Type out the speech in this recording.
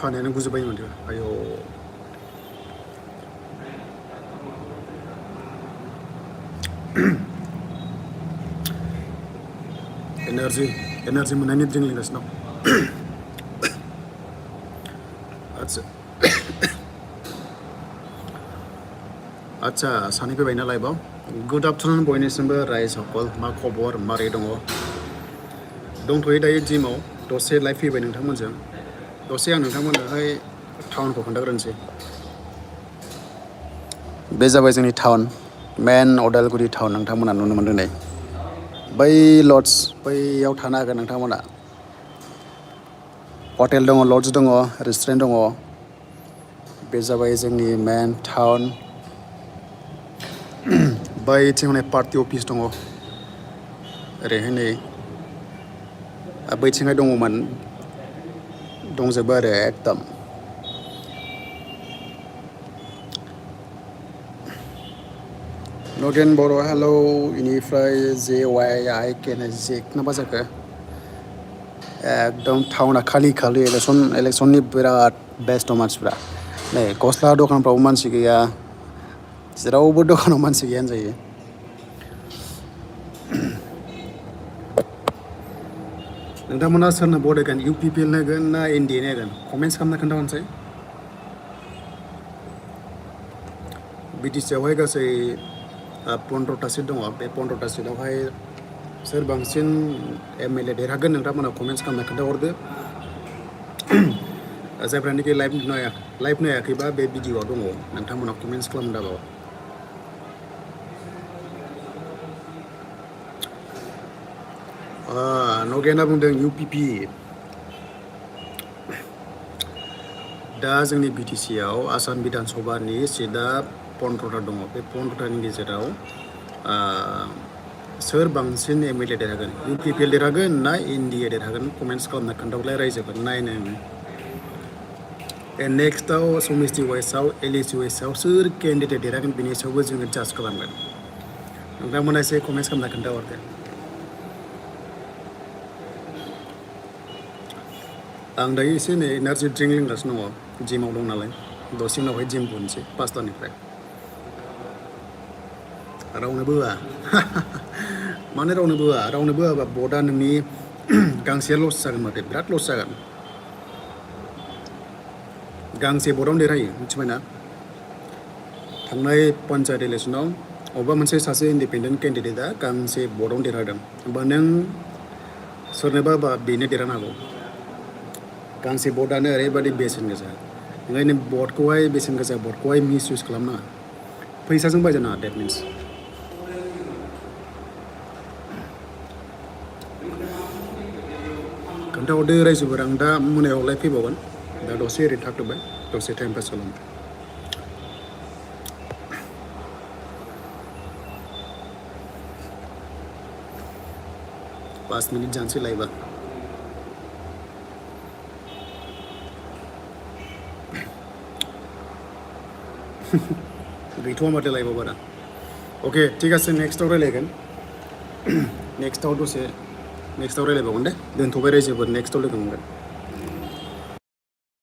खानायानो गुजोब्बाय माथो आयौ एनार्जि मोननायनि ड्रिंक लोंगासिनो दं आच्छा सानै फैबाय ना लाइभआव गुड आफ्टारनुन बयनिसिमबो रायज सकल मा खबर मारै दङ दंथ'यो दायो जिमाव दसे लाइभ फैबाय नोंथांमोनजों दसे आं नोंथांमोननोहाय टाउनखौ खोन्थाग्रोनोसै बे जाबाय जोंनि टाउन मेन अदालगुरि टाउन नोंथांमोना नुनो मोनदों नै बै लड्स बैयाव थानो हागोन नोंथांमोना हटेल दङ लड्स दङ रेस्टुरेन्ट दङ बे जाबाय जोंनि मेन टाउन बैथिं हनै पार्टि अफिस दङ ओरैहाय नै बैथिंहाय दङमोन दंजोबो आरो एकदम नगेन बर' हेलौ इनिफ्राय JYI केनेजिक ना मा जाखो एकदम टाउना खालि इलेक्सननि बिराद बेस्थ' मानसिफ्रा नै गस्ला दखानफ्रावबो मानसि गैया जेरावबो दखानाव मानसि गैया होनजायो नोंथांमोना सोरनो भट होगोन UPPL होगोन ना NDA होगोन कमेन्ट्स खालामना खोन्थाहरनोसै BTCआवहाय गासै 15टा सिट दङ बे 15टा सिटआवहाय सोर बांसिन MLA देरहागोन नोंथांमोना कमेन्ट्स खालामना खोन्थाहरदो जायफ्रानोखि लाइभ नायाखैबा बे भिडिअ'आव दङ नोंथांमोना कमेन्ट्स खालामना दाबाव नगेना बुंदों UPP दा जोंनि BTCआव आसाम बिधान सभानि सिटआ 15टा दङ बे 15टानि गेजेराव सोर बांसिन MLA देरहागोन UPPL देरहागोन ना NDA देरहागोन कमेन्ट्स खालामना खोन्थाहरलाय रायजोफोर नायनो नेक्स्टआव समिस्टि वाइसआव LAC वाइसआव सोर केन्डिडेट देरहागोन बेनि सायावबो जोङो जाज खालामगोन नोंथांमोना एसे कमेन्ट्स खालामना खोन्थाहरदो आं दायो एसे नै एनार्जि ड्रिंक लोंगासिनो दङ जिमाव दं नालाय दसे उनावहाय जिम बुनोसै 5टानिफ्राय रावनोबो होआ मानो रावनोबो होआबा भटआ नोंनि गांसेया लस जागोन माथो बिराद लस जागोन गांसे भटआवनो देरहायो मिथिबायना थांनाय पन्चायत इलेक्सनाव अबेबा मोनसे सासे इन्डिपेन्डेन्ट केन्डिडेटआ गांसे भटआवनो देरहादों होमबा नों सोरनोबा बेनो देरहानो हागौ गांसे भटआनो ओरैबायदि बेसेन गोसा ओंखायनो भटखौहाय बेसेन गोसा भटखौहाय मिस इउज खालामनाङा फैसाजों बायजानाङा डेट मिन्स खोन्थाहरदो रायजोफोर आं दा मोनायावलाय फैबावगोन दा दसे ओरैनो थाथ'बाय दसे टाइम पास खालामो 5 मिनिट जानोसै लाइभआ गैथ'वा माथो लाइभआव बारा अके ठीक আছে नेक्स्टआव रायलायगोन नेक्स्टआव रायलायबावगोन दे दोनथ'बाय रायजोफोर नेक्स्टआव लोगो मोनगोन